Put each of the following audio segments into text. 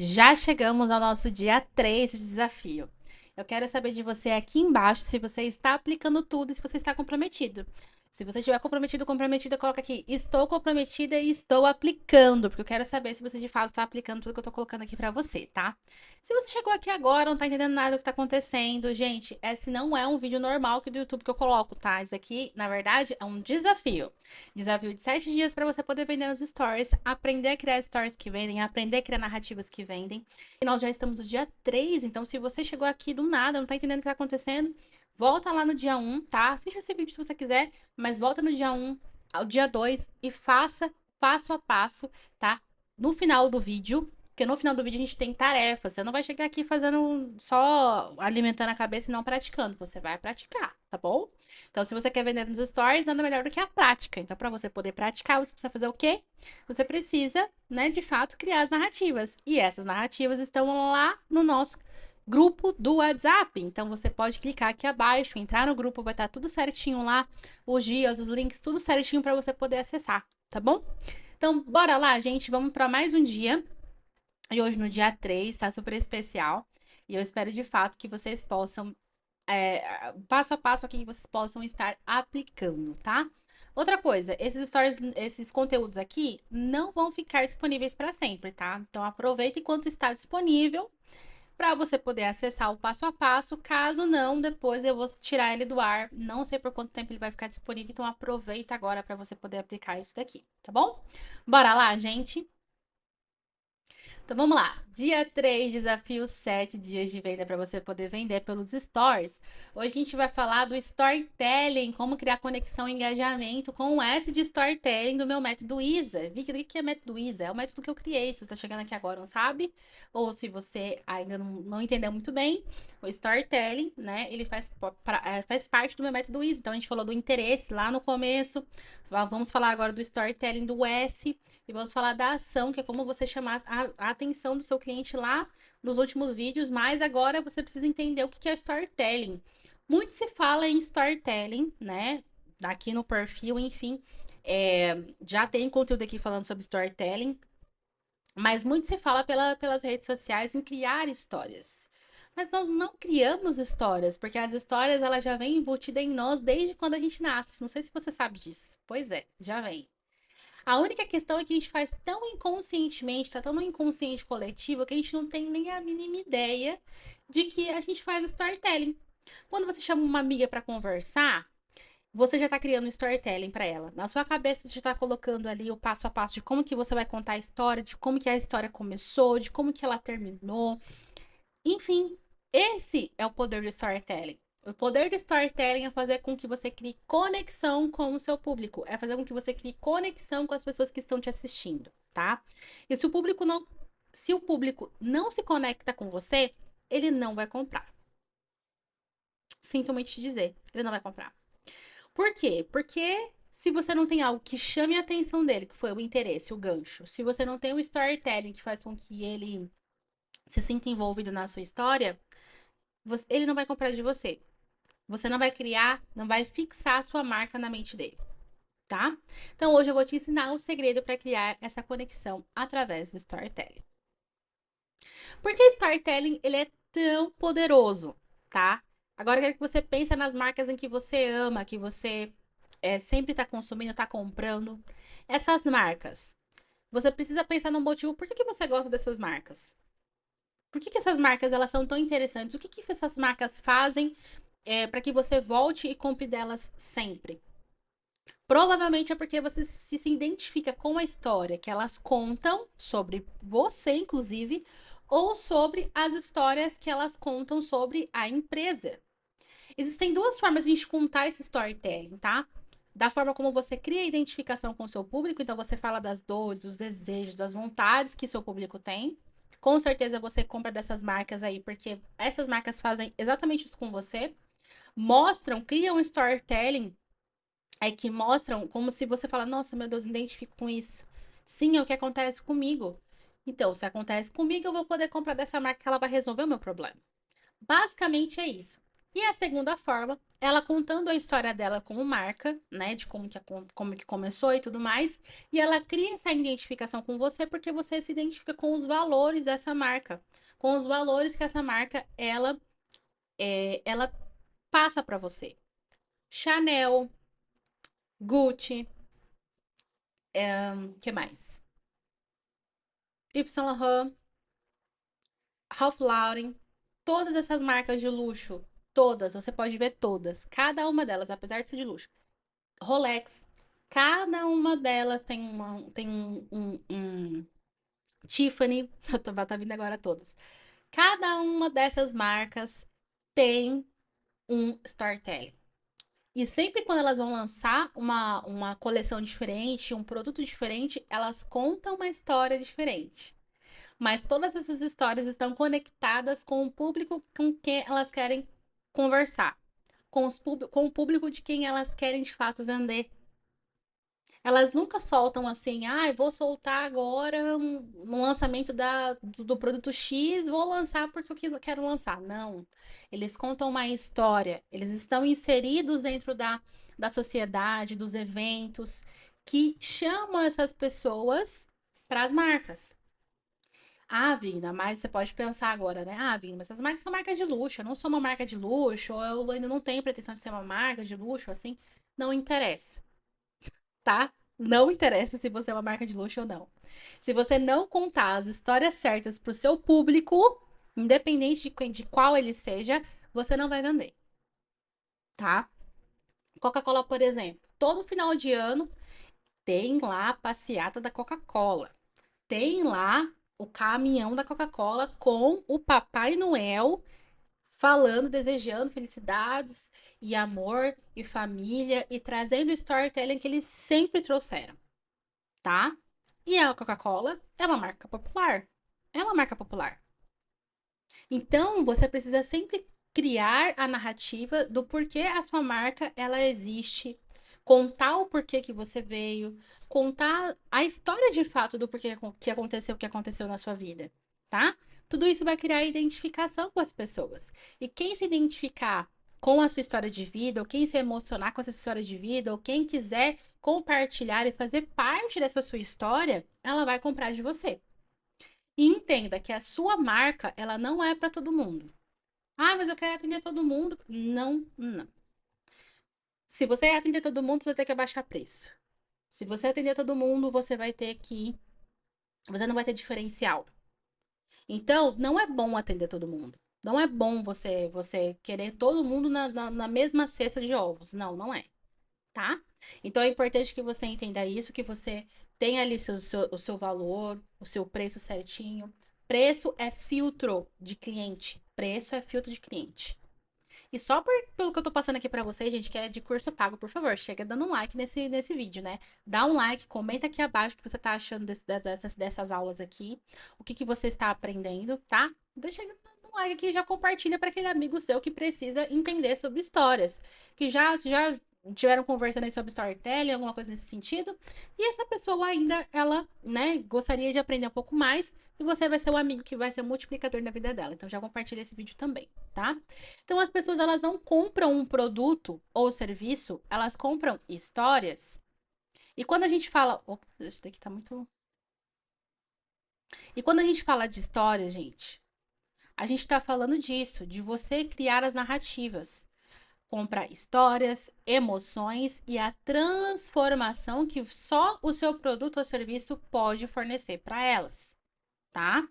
Já chegamos ao nosso dia 3 de desafio. Eu quero saber de você aqui embaixo se você está aplicando tudo e se você está comprometido. Se você estiver comprometido ou comprometida, coloca aqui: estou comprometida e estou aplicando, porque eu quero saber se você de fato está aplicando tudo que eu tô colocando aqui pra você, tá? Se você chegou aqui agora, não tá entendendo nada do que tá acontecendo, gente, esse não é um vídeo normal que do YouTube que eu coloco, tá? Isso aqui, na verdade, é um desafio. Desafio de 7 dias para você poder vender nos stories, aprender a criar stories que vendem, aprender a criar narrativas que vendem. E nós já estamos no dia 3, então se você chegou aqui do nada, não tá entendendo o que tá acontecendo, volta lá no dia 1, tá? Assiste esse vídeo se você quiser, mas volta no dia 1 ao dia 2 e faça passo a passo, tá? No final do vídeo, porque no final do vídeo a gente tem tarefas. Você não vai chegar aqui fazendo só alimentando a cabeça e não praticando. Você vai praticar, tá bom? Então, se você quer vender nos stories, nada melhor do que a prática. Então, para você poder praticar, você precisa fazer o quê? Você precisa, né, de fato, criar as narrativas. E essas narrativas estão lá no nosso grupo do WhatsApp. Então, você pode clicar aqui abaixo, entrar no grupo, vai estar tudo certinho lá, os dias, os links, tudo certinho para você poder acessar, tá bom? Então, bora lá, gente, vamos para mais um dia. E hoje, no dia 3, tá super especial. E eu espero de fato que vocês possam, passo a passo aqui, que vocês possam estar aplicando, tá? Outra coisa, esses stories, esses conteúdos aqui não vão ficar disponíveis para sempre, tá? Então aproveita enquanto está disponível para você poder acessar o passo a passo. Caso não, depois eu vou tirar ele do ar. Não sei por quanto tempo ele vai ficar disponível, então aproveita agora para você poder aplicar isso daqui, tá bom? Bora lá, gente? Então vamos lá. Dia 3, desafio 7 dias de venda para você poder vender pelos stores. Hoje a gente vai falar do storytelling, como criar conexão e engajamento com o S de storytelling do meu método ISA. Vicky, o que é método ISA? É o método que eu criei. Se você está chegando aqui agora, não sabe, ou se você ainda não entendeu muito bem, o storytelling, né? Ele faz parte do meu método ISA. Então a gente falou do interesse lá no começo. Vamos falar agora do storytelling do S. E vamos falar da ação, que é como você chamar a atenção do seu cliente lá nos últimos vídeos, mas agora você precisa entender o que é storytelling. Muito se fala em storytelling, né? Aqui no perfil, enfim, já tem conteúdo aqui falando sobre storytelling, mas muito se fala pelas redes sociais em criar histórias. Mas nós não criamos histórias, porque as histórias elas já vêm embutidas em nós desde quando a gente nasce. Não sei se você sabe disso. Pois é, já vem. A única questão é que a gente faz tão inconscientemente, tá tão no inconsciente coletivo, que a gente não tem nem a mínima ideia de que a gente faz storytelling. Quando você chama uma amiga para conversar, você já tá criando um storytelling para ela. Na sua cabeça, você já tá colocando ali o passo a passo de como que você vai contar a história, de como que a história começou, de como que ela terminou. Enfim, esse é o poder do storytelling. O poder do storytelling é fazer com que você crie conexão com o seu público, é fazer com que você crie conexão com as pessoas que estão te assistindo, tá? E se o público não se conecta com você, ele não vai comprar. Sinto muito te dizer, ele não vai comprar. Por quê? Porque se você não tem algo que chame a atenção dele, que foi o interesse, o gancho, se você não tem um storytelling que faz com que ele se sinta envolvido na sua história, ele não vai comprar de você. Você não vai criar, não vai fixar a sua marca na mente dele, tá? Então hoje eu vou te ensinar o segredo para criar essa conexão através do storytelling. Por que storytelling ele é tão poderoso, tá? Agora eu quero que você pense nas marcas em que você ama, que você sempre está consumindo, está comprando. Essas marcas. Você precisa pensar no motivo por que você gosta dessas marcas. Por que essas marcas elas são tão interessantes? O que essas marcas fazem para que você volte e compre delas sempre? Provavelmente é porque você se identifica com a história que elas contam sobre você, inclusive, ou sobre as histórias que elas contam sobre a empresa. Existem duas formas de a gente contar esse storytelling, tá? Da forma como você cria a identificação com o seu público, então você fala das dores, dos desejos, das vontades que seu público tem. Com certeza você compra dessas marcas aí, porque essas marcas fazem exatamente isso com você. Mostram, criam um storytelling que mostram como se você fala, nossa, meu Deus, me identifico com isso. Sim, é o que acontece comigo. Então, se acontece comigo, eu vou poder comprar dessa marca que ela vai resolver o meu problema. Basicamente é isso. E a segunda forma, ela contando a história dela como marca, né, de como que começou e tudo mais, e ela cria essa identificação com você porque você se identifica com os valores dessa marca, com os valores que essa marca ela passa para você. Chanel, Gucci, que mais? Yves Saint Laurent, Ralph Lauren, todas essas marcas de luxo, todas, você pode ver todas, cada uma delas, apesar de ser de luxo. Rolex, cada uma delas tem um Tiffany, tá vindo agora todas. Cada uma dessas marcas tem um storytelling. E sempre quando elas vão lançar uma coleção diferente, um produto diferente, elas contam uma história diferente. Mas todas essas histórias estão conectadas com o público com quem elas querem conversar, com o público de quem elas querem de fato vender. Elas nunca soltam assim, ah, vou soltar agora um lançamento do produto X, vou lançar porque eu quero lançar. Não. Eles contam uma história, eles estão inseridos dentro da sociedade, dos eventos, que chamam essas pessoas para as marcas. Ah, Vigna, mas você pode pensar agora, né? Ah, Vigna, mas essas marcas são marcas de luxo. Eu não sou uma marca de luxo, ou eu ainda não tenho pretensão de ser uma marca de luxo, assim. Não interessa, tá? Não interessa se você é uma marca de luxo ou não. Se você não contar as histórias certas pro seu público, independente de qual ele seja, você não vai vender, tá? Coca-Cola, por exemplo, todo final de ano tem lá a passeata da Coca-Cola. Tem lá o caminhão da Coca-Cola com o Papai Noel falando, desejando felicidades e amor e família e trazendo o storytelling que eles sempre trouxeram, tá? E a Coca-Cola é uma marca popular. É uma marca popular. Então, você precisa sempre criar a narrativa do porquê a sua marca ela existe, contar o porquê que você veio, contar a história de fato do porquê que aconteceu o que aconteceu na sua vida, tá? Tudo isso vai criar identificação com as pessoas. E quem se identificar com a sua história de vida, ou quem se emocionar com essa história de vida, ou quem quiser compartilhar e fazer parte dessa sua história, ela vai comprar de você. E entenda que a sua marca, ela não é para todo mundo. Ah, mas eu quero atender todo mundo. Não, não. Se você atender todo mundo, você vai ter que abaixar preço. Se você atender todo mundo, você vai ter que. Você não vai ter diferencial. Então, não é bom atender todo mundo. Não é bom você querer todo mundo na mesma cesta de ovos. Não, não é. Tá? Então é importante que você entenda isso, que você tenha ali o seu valor, o seu preço certinho. Preço é filtro de cliente. Preço é filtro de cliente. E só pelo que eu tô passando aqui pra vocês, gente, que é de curso pago, por favor, chega dando um like nesse vídeo, né? Dá um like, comenta aqui abaixo o que você tá achando dessas aulas aqui, o que você está aprendendo, tá? Deixa um like aqui e já compartilha para aquele amigo seu que precisa entender sobre histórias, que já tiveram conversando aí sobre storytelling, alguma coisa nesse sentido, e essa pessoa ainda, ela, né, gostaria de aprender um pouco mais, e você vai ser o amigo que vai ser o multiplicador na vida dela. Então já compartilha esse vídeo também, tá? Então as pessoas elas não compram um produto ou serviço, elas compram histórias. E quando a gente fala, opa, isso daqui tá muito. E quando a gente fala de histórias, gente, a gente tá falando disso, de você criar as narrativas, comprar histórias, emoções e a transformação que só o seu produto ou serviço pode fornecer para elas, tá?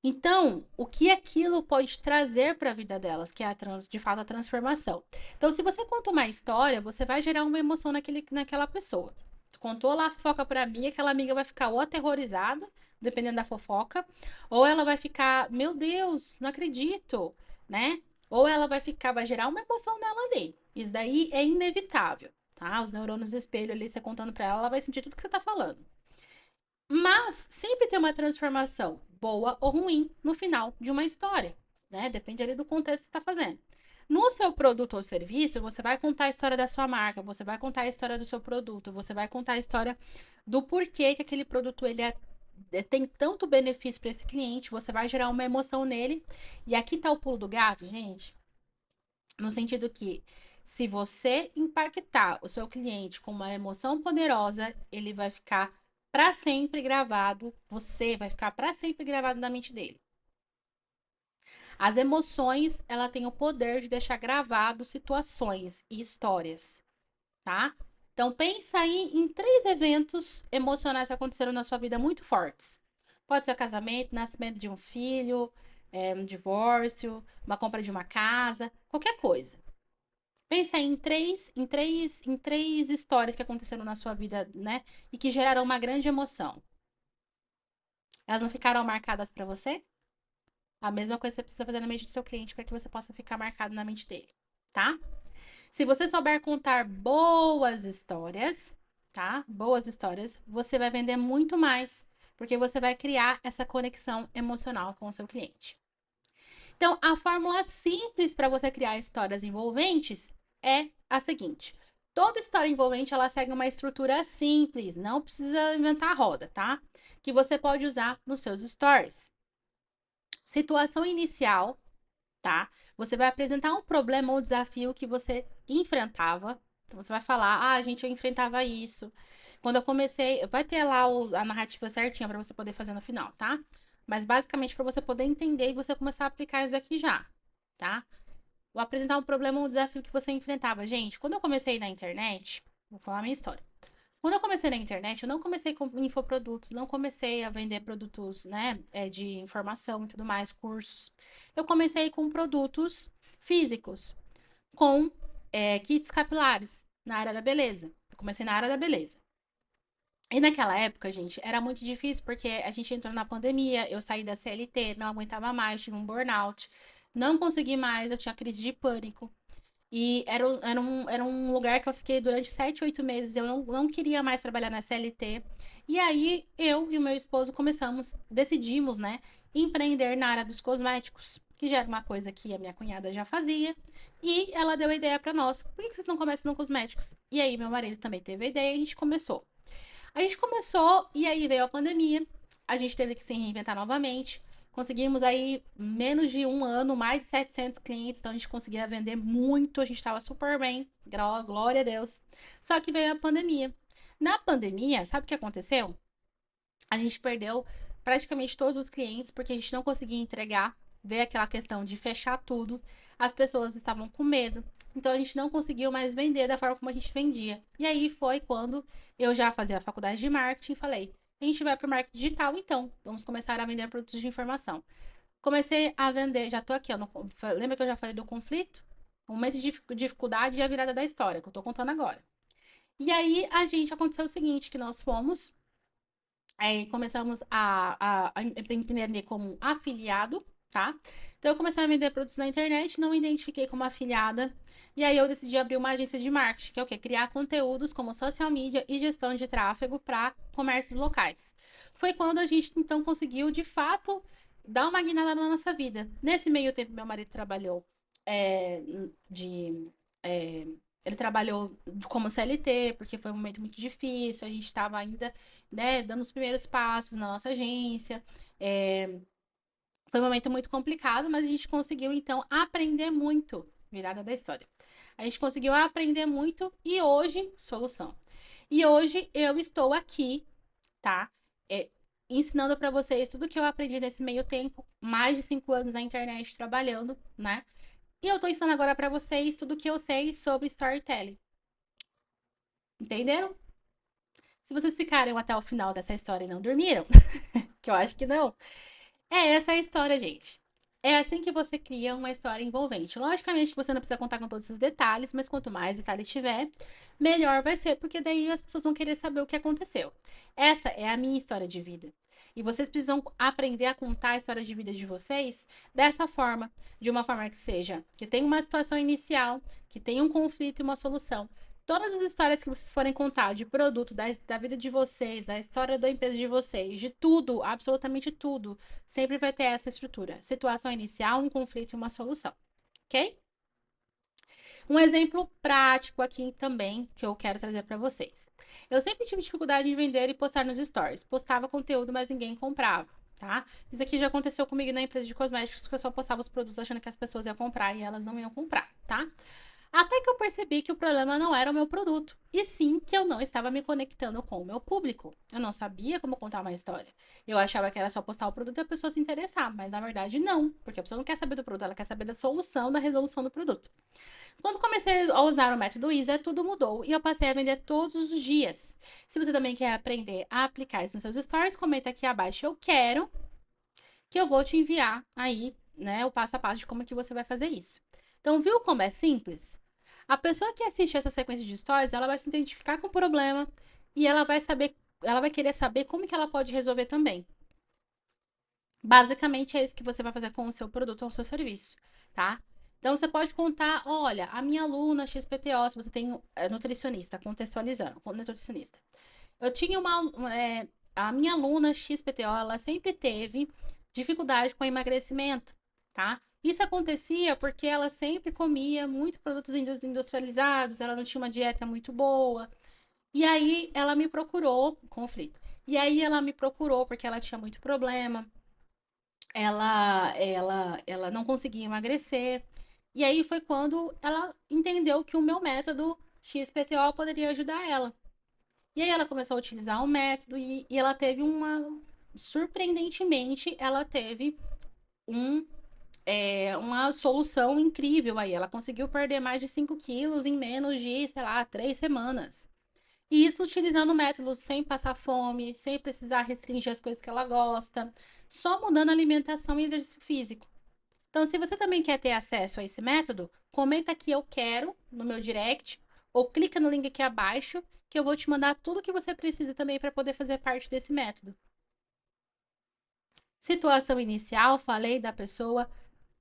Então, o que aquilo pode trazer para a vida delas, que é de fato a transformação. Então, se você conta uma história, você vai gerar uma emoção naquela pessoa. Tu contou lá a fofoca para mim, aquela amiga vai ficar ou aterrorizada, dependendo da fofoca, ou ela vai ficar, meu Deus, não acredito, né? Ou ela vai gerar uma emoção nela ali. Isso daí é inevitável, tá? Os neurônios espelho ali, você contando para ela, ela vai sentir tudo que você tá falando. Mas sempre tem uma transformação, boa ou ruim, no final de uma história, né? Depende ali do contexto que você está fazendo. No seu produto ou serviço, você vai contar a história da sua marca, você vai contar a história do seu produto, você vai contar a história do porquê que aquele produto tem tanto benefício para esse cliente, você vai gerar uma emoção nele. E aqui tá o pulo do gato, gente. No sentido que, se você impactar o seu cliente com uma emoção poderosa, ele vai ficar para sempre gravado, você vai ficar para sempre gravado na mente dele. As emoções, ela tem o poder de deixar gravado situações e histórias, tá? Então pensa aí em 3 eventos emocionais que aconteceram na sua vida muito fortes. Pode ser o casamento, nascimento de um filho, um divórcio, uma compra de uma casa, qualquer coisa. Pensa aí em três histórias que aconteceram na sua vida, né? E que geraram uma grande emoção. Elas não ficaram marcadas para você? A mesma coisa você precisa fazer na mente do seu cliente para que você possa ficar marcado na mente dele, tá? Se você souber contar boas histórias, tá? Boas histórias, você vai vender muito mais, porque você vai criar essa conexão emocional com o seu cliente. Então, a fórmula simples para você criar histórias envolventes é a seguinte: toda história envolvente ela segue uma estrutura simples, não precisa inventar a roda, tá? Que você pode usar nos seus stories. Situação inicial, tá? Você vai apresentar um problema ou desafio que você enfrentava. Então, você vai falar: ah, gente, eu enfrentava isso. Quando eu comecei, vai ter lá a narrativa certinha para você poder fazer no final, tá? Mas basicamente para você poder entender e você começar a aplicar isso aqui já, tá? Vou apresentar um problema ou um desafio que você enfrentava. Gente, quando eu comecei na internet, vou falar a minha história. Quando eu comecei na internet, eu não comecei com infoprodutos, não comecei a vender produtos, né, de informação e tudo mais, cursos. Eu comecei com produtos físicos, com kits capilares, na área da beleza. Eu comecei na área da beleza. E naquela época, gente, era muito difícil porque a gente entrou na pandemia, eu saí da CLT, não aguentava mais, tive um burnout, não consegui mais, eu tinha crise de pânico. E era um lugar que eu fiquei durante 7, 8 meses. Eu não queria mais trabalhar na CLT. E aí, eu e o meu esposo decidimos, né, empreender na área dos cosméticos, que já era uma coisa que a minha cunhada já fazia. E ela deu a ideia pra nós: por que vocês não começam no cosméticos? E aí, meu marido também teve a ideia e a gente começou. A gente começou e aí veio a pandemia. A gente teve que se reinventar novamente. Conseguimos aí, menos de um ano, mais de 700 clientes. Então a gente conseguia vender muito. A gente estava super bem. Glória a Deus. Só que veio a pandemia. Na pandemia, sabe o que aconteceu? A gente perdeu praticamente todos os clientes porque a gente não conseguia entregar. Veio aquela questão de fechar tudo. As pessoas estavam com medo. Então a gente não conseguiu mais vender da forma como a gente vendia. E aí foi quando eu já fazia a faculdade de marketing e falei: a gente vai para o marketing digital, então vamos começar a vender produtos de informação. Comecei a vender, já tô aqui, ó, lembra que eu já falei do conflito? O momento de dificuldade e a virada da história, que eu tô contando agora. E aí a gente aconteceu o seguinte, que nós fomos começamos a empreender como afiliado, tá? Então eu comecei a vender produtos na internet, não me identifiquei como afiliada. E aí eu decidi abrir uma agência de marketing, que é o quê? Criar conteúdos como social media e gestão de tráfego para comércios locais. Foi quando a gente então conseguiu, de fato, dar uma guinada na nossa vida. Nesse meio tempo, meu marido trabalhou é, de. é, ele trabalhou como CLT, porque foi um momento muito difícil, a gente estava ainda, né, dando os primeiros passos na nossa agência. Foi um momento muito complicado, mas a gente conseguiu, então, aprender muito. Virada da história. A gente conseguiu aprender muito e hoje, solução. E hoje eu estou aqui, tá? É, ensinando para vocês tudo que eu aprendi nesse meio tempo, mais de 5 anos na internet trabalhando, né? E eu tô ensinando agora para vocês tudo que eu sei sobre storytelling. Entenderam? Se vocês ficaram até o final dessa história e não dormiram, que eu acho que não, essa a história, gente. É assim que você cria uma história envolvente. Logicamente que você não precisa contar com todos os detalhes, mas quanto mais detalhe tiver, melhor vai ser, porque daí as pessoas vão querer saber o que aconteceu. Essa é a minha história de vida. E vocês precisam aprender a contar a história de vida de vocês dessa forma, de uma forma que seja, que tenha uma situação inicial, que tenha um conflito e uma solução. Todas as histórias que vocês forem contar de produto, da vida de vocês, da história da empresa de vocês, de tudo, absolutamente tudo, sempre vai ter essa estrutura. Situação inicial, um conflito e uma solução. Ok? Um exemplo prático aqui também que eu quero trazer para vocês. Eu sempre tive dificuldade em vender e postar nos stories. Postava conteúdo, mas ninguém comprava, tá? Isso aqui já aconteceu comigo na empresa de cosméticos, que eu só postava os produtos achando que as pessoas iam comprar e elas não iam comprar. tá? Até que eu percebi que o problema não era o meu produto, e sim que eu não estava me conectando com o meu público. Eu não sabia como contar uma história. Eu achava que era só postar o produto e a pessoa se interessar, mas na verdade não, porque a pessoa não quer saber do produto, ela quer saber da solução, da resolução do produto. Quando comecei a usar o método ISA, tudo mudou e eu passei a vender todos os dias. Se você também quer aprender a aplicar isso nos seus stories, comenta aqui abaixo eu quero, que eu vou te enviar aí, né, o passo a passo de como que você vai fazer isso. Então, viu como é simples? A pessoa que assiste essa sequência de stories, ela vai se identificar com o problema e ela vai saber, ela vai querer saber como que ela pode resolver também. Basicamente é isso que você vai fazer com o seu produto ou o seu serviço, tá? Então você pode contar, olha, a minha aluna XPTO, se você tem nutricionista, contextualizando, nutricionista. Eu tinha a minha aluna XPTO, ela sempre teve dificuldade com emagrecimento, tá? Isso acontecia porque ela sempre comia muito produtos industrializados, ela não tinha uma dieta muito boa. E aí ela me procurou, conflito. E aí ela me procurou porque ela tinha muito problema, ela não conseguia emagrecer. E aí foi quando ela entendeu que o meu método XPTO poderia ajudar ela. E aí ela começou a utilizar o método e ela teve uma. Surpreendentemente, ela teve uma solução incrível aí. Ela conseguiu perder mais de 5 quilos em menos de, sei lá, 3 semanas. E isso utilizando métodos sem passar fome, sem precisar restringir as coisas que ela gosta, só mudando a alimentação e exercício físico. Então, se você também quer ter acesso a esse método, comenta aqui eu quero no meu direct ou clica no link aqui abaixo que eu vou te mandar tudo que você precisa também para poder fazer parte desse método. Situação inicial, falei da pessoa,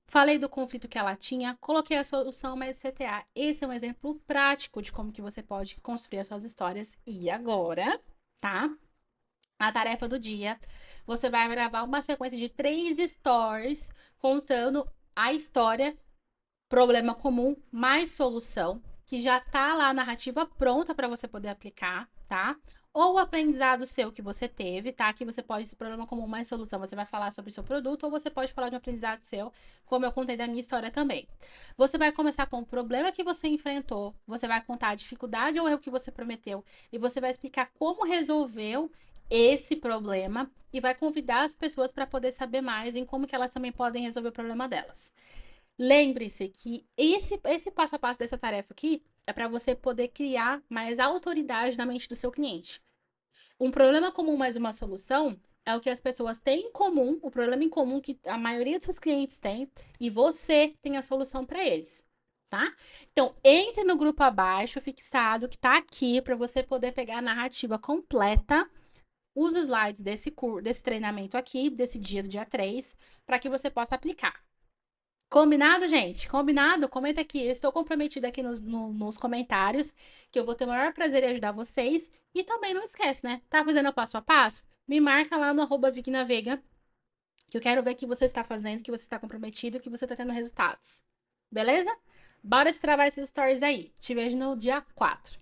falei do conflito que ela tinha, coloquei a solução mais CTA. Esse é um exemplo prático de como que você pode construir as suas histórias. E agora, tá? A tarefa do dia. Você vai gravar uma sequência de 3 stories contando a história, problema comum mais solução, que já tá lá a narrativa pronta para você poder aplicar, tá? Ou o aprendizado seu que você teve, tá? Que você pode, esse problema comum mais solução, você vai falar sobre o seu produto, ou você pode falar de um aprendizado seu, como eu contei da minha história também. Você vai começar com o problema que você enfrentou, você vai contar a dificuldade ou erro que você prometeu, e você vai explicar como resolveu esse problema e vai convidar as pessoas para poder saber mais em como que elas também podem resolver o problema delas. Lembre-se que esse passo a passo dessa tarefa aqui é para você poder criar mais autoridade na mente do seu cliente. Um problema comum mais uma solução é o que as pessoas têm em comum, o problema em comum que a maioria dos seus clientes tem, e você tem a solução para eles, tá? Então, entre no grupo abaixo, fixado, que tá aqui, para você poder pegar a narrativa completa, os slides desse treinamento aqui, desse dia do dia 3, para que você possa aplicar. Combinado, gente? Combinado? Comenta aqui. Eu estou comprometida aqui nos comentários, que eu vou ter o maior prazer em ajudar vocês. E também não esquece, né? Tá fazendo o passo a passo? Me marca lá no @VignaVeiga, que eu quero ver que você está fazendo, que você está comprometido, que você está tendo resultados. Beleza? Bora se travar esses stories aí. Te vejo no dia 4.